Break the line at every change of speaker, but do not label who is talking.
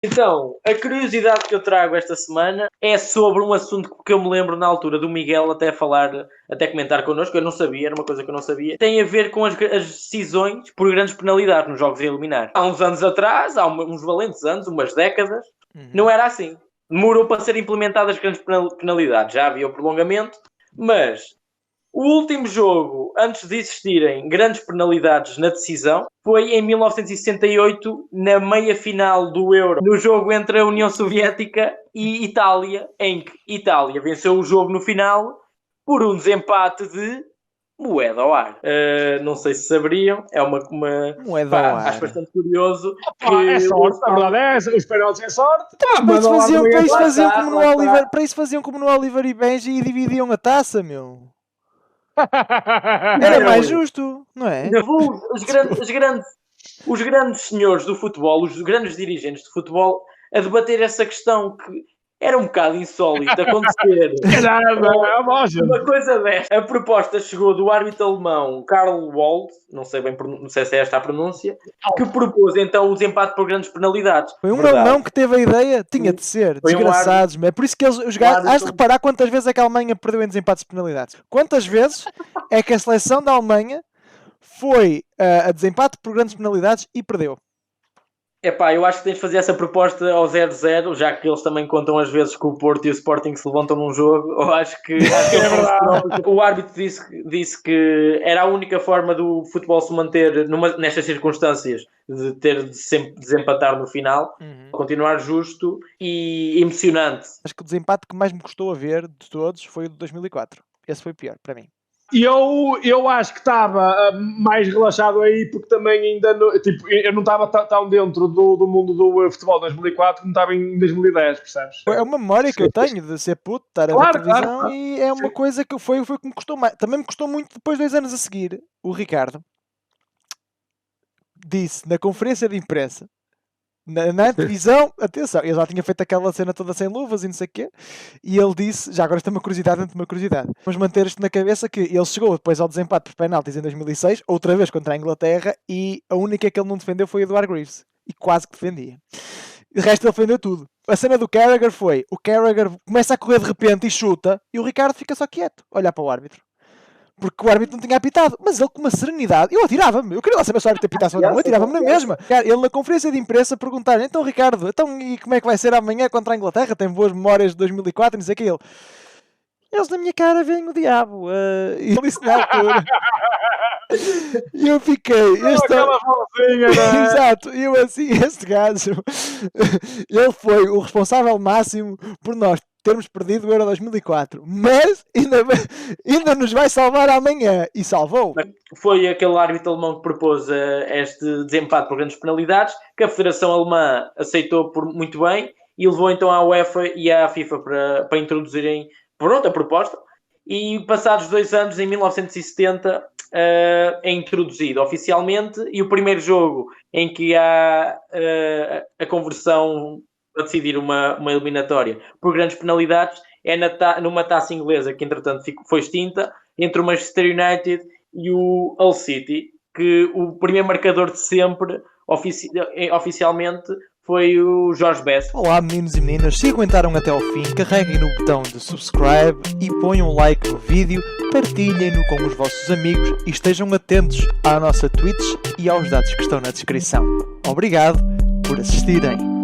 Então, a curiosidade que eu trago esta semana é sobre um assunto que eu me lembro na altura do Miguel até comentar connosco, eu não sabia, era uma coisa que eu não sabia, tem a ver com as decisões por grandes penalidades nos jogos a eliminar. Há uns anos atrás, há uns valentes anos, umas décadas, não era assim. Demorou para ser implementadas grandes penalidades, já havia o prolongamento, mas o último jogo, antes de existirem grandes penalidades na decisão, foi em 1968, na meia-final do Euro, no jogo entre a União Soviética e Itália, em que Itália venceu o jogo no final por um desempate de moeda ao ar. Não sei se saberiam, é uma
moeda ao ar.
Acho bastante curioso.
É sorte, a verdade é essa, os penaltis é sorte.
Para isso faziam como no Oliver e Benji e dividiam a taça, meu. Era mais justo, não é?
Os grandes senhores do futebol, os grandes dirigentes de futebol, a debater essa questão que era um bocado insólito acontecer. Uma coisa desta. A proposta chegou do árbitro alemão Karl Waldt, não sei se é esta a pronúncia, que propôs então o desempate por grandes penalidades.
Foi um alemão que teve a ideia, tinha de ser, desgraçados. É por isso que os gajos, has de reparar quantas vezes é que a Alemanha perdeu em desempates de penalidades. Quantas vezes é que a seleção da Alemanha foi a desempate por grandes penalidades e perdeu.
Epá, eu acho que tens de fazer essa proposta ao 0-0, já que eles também contam às vezes que o Porto e o Sporting se levantam num jogo. Eu acho que o árbitro disse que era a única forma do futebol se manter nestas circunstâncias, de ter de sempre desempatar no final, continuar justo e emocionante.
Acho que o desempate que mais me custou a ver de todos foi o de 2004. Esse foi o pior para mim.
E eu acho que estava mais relaxado aí, porque também ainda eu não estava tão dentro do mundo do futebol de 2004 como estava em 2010, percebes?
É uma memória que eu tenho de ser puto, estar a ver televisão, claro. E é uma coisa que foi que me custou mais. Também me custou muito depois, 2 anos a seguir, o Ricardo disse na conferência de imprensa, na televisão, atenção, ele já tinha feito aquela cena toda sem luvas e não sei o quê, e ele disse, já agora isto é uma curiosidade dentro de uma curiosidade, vamos manter isto na cabeça, que ele chegou depois ao desempate por penaltis em 2006, outra vez contra a Inglaterra, e a única que ele não defendeu foi o Edward Greaves, e quase que defendia. O resto ele defendeu tudo. A cena do Carragher foi, o Carragher começa a correr de repente e chuta, e o Ricardo fica só quieto, olhar para o árbitro. Porque o árbitro não tinha apitado. Mas ele com uma serenidade... Eu atirava-me. Eu queria lá saber se o árbitro apitasse ou não. Eu atirava-me na mesma. Ele na conferência de imprensa perguntar, então Ricardo, e como é que vai ser amanhã contra a Inglaterra? Tem boas memórias de 2004, não sei o que. Eles na minha cara veem o diabo. E ele disse na altura. E eu fiquei... Exato. E eu assim, este gajo... Ele foi o responsável máximo por nós termos perdido o Euro 2004, mas ainda nos vai salvar amanhã, e salvou.
Foi aquele árbitro alemão que propôs este desempate por grandes penalidades, que a Federação Alemã aceitou muito bem, e levou então à UEFA e à FIFA para introduzirem a proposta, e passados 2 anos, em 1970, é introduzido oficialmente, e o primeiro jogo em que há a conversão para decidir uma eliminatória por grandes penalidades é numa taça inglesa que entretanto foi extinta, entre o Manchester United e o Hull City, que o primeiro marcador de sempre oficialmente foi o Jorge Best.
Olá meninos e meninas, se aguentaram até ao fim, carreguem no botão de subscribe e ponham um like no vídeo, partilhem-no com os vossos amigos e estejam atentos à nossa Twitch e aos dados que estão na descrição. Obrigado por assistirem.